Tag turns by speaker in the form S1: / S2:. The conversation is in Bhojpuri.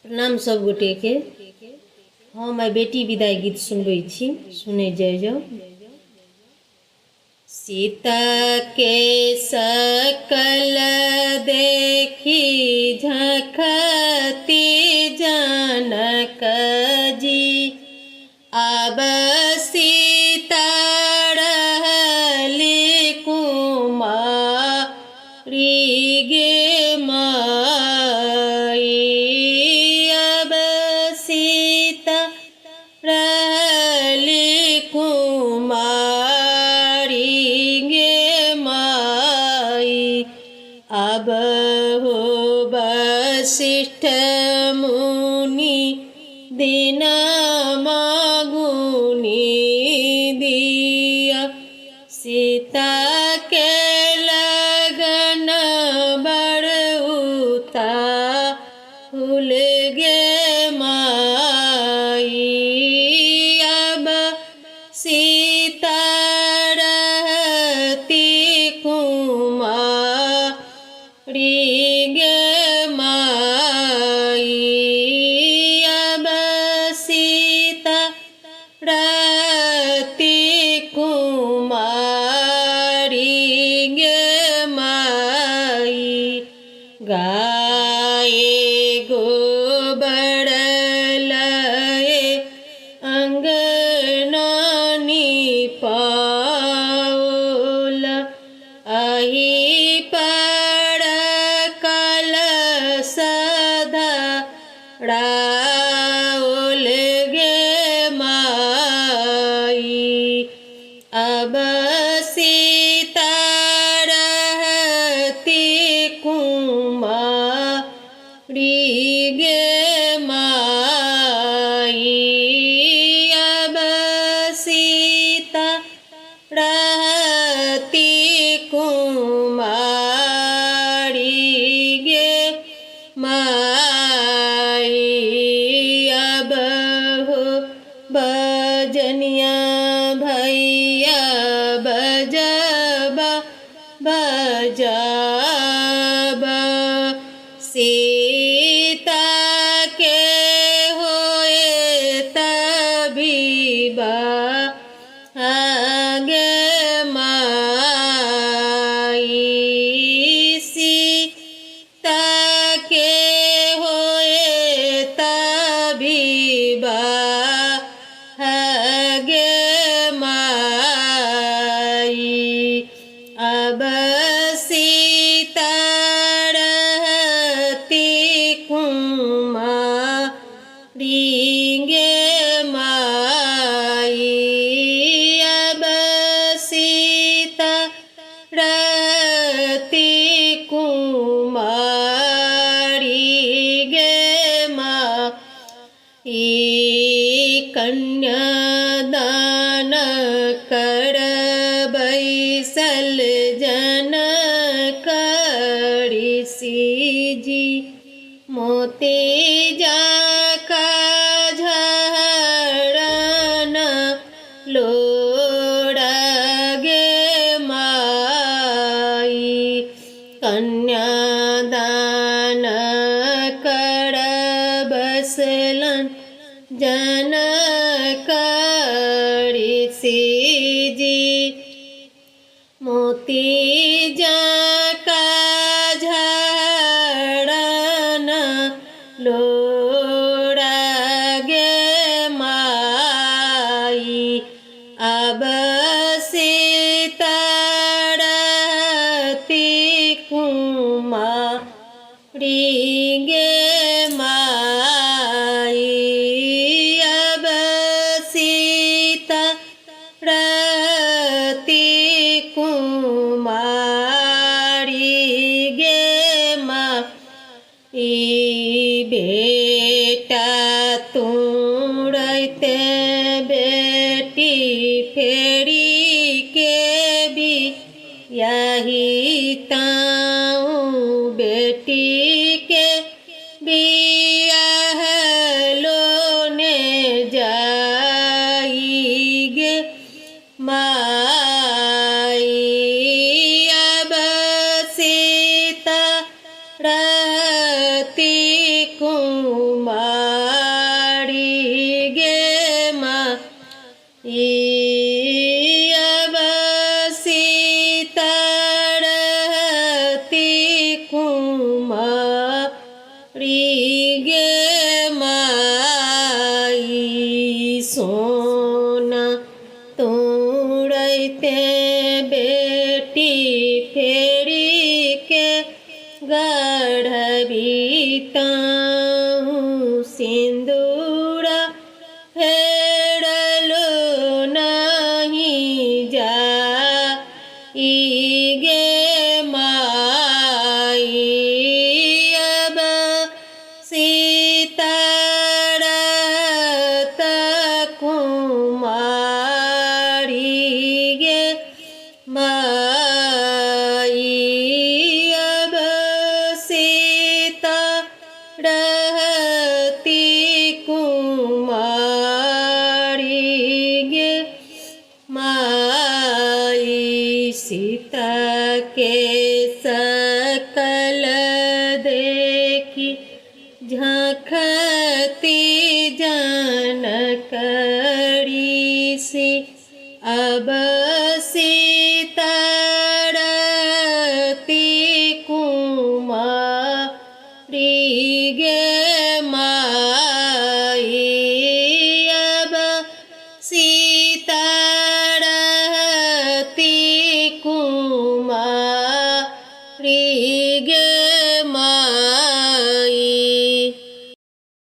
S1: प्रणाम सब गोटे के। हम आइ बेटी विदाई गीत सुनबै छी, सुनै जाइ जाउ। सीता के सकल देखी झखती जनक जी, आब सीता रहली कुमारी गे माई, अब सीता रहली कुमारी गे माई। अब हो वशिष्ठ मुनि दिन मागुनी दिया, सीता के लगन बड़उता भूल गे माई। अब सीता रहती कुमारी गे माई, अब सीता रहती कुमारी गे माई। गाये गोबर लए अंगना निपाओल, अहि पर कलश धराओल गे माई। अब सीता रहती कुमारी गे माई, अब सीता रहती कुमारी गे माई। अब हो बजनिया भैया बजबा बजाबा, सीता के होए तबीबा गे माई। सीता के होए तबीबा गे माई। अब सीता रहती कुमारी गे माई, अब सीता रहती कुमारी गे माई। कन्यादान कर बैसल जनक ऋषि जी, मोती जाका झरन लोड़ा गे माई। कन्यादान कर बसलन जनक ऋषि जी, मोती जाका झरन लोड़ा गे माई। अब सीता रहती कुमारी गे माई, अब सीता रहती कुमारी गे माई। बेटा तुरते बेटी फेरी के भी यही ताऊ, बेटी के बियाह लोने जाई गे माई। अब सीता रहती कुमारी चढ़बीताहूँ सिंदूरा फेरलो नहीं जाइगे माई अब सीतारत कुमारी गे माई अब सीता रहती कुमारी गे माई सीता के सकल देखी झांकती जानकरी से अब सीता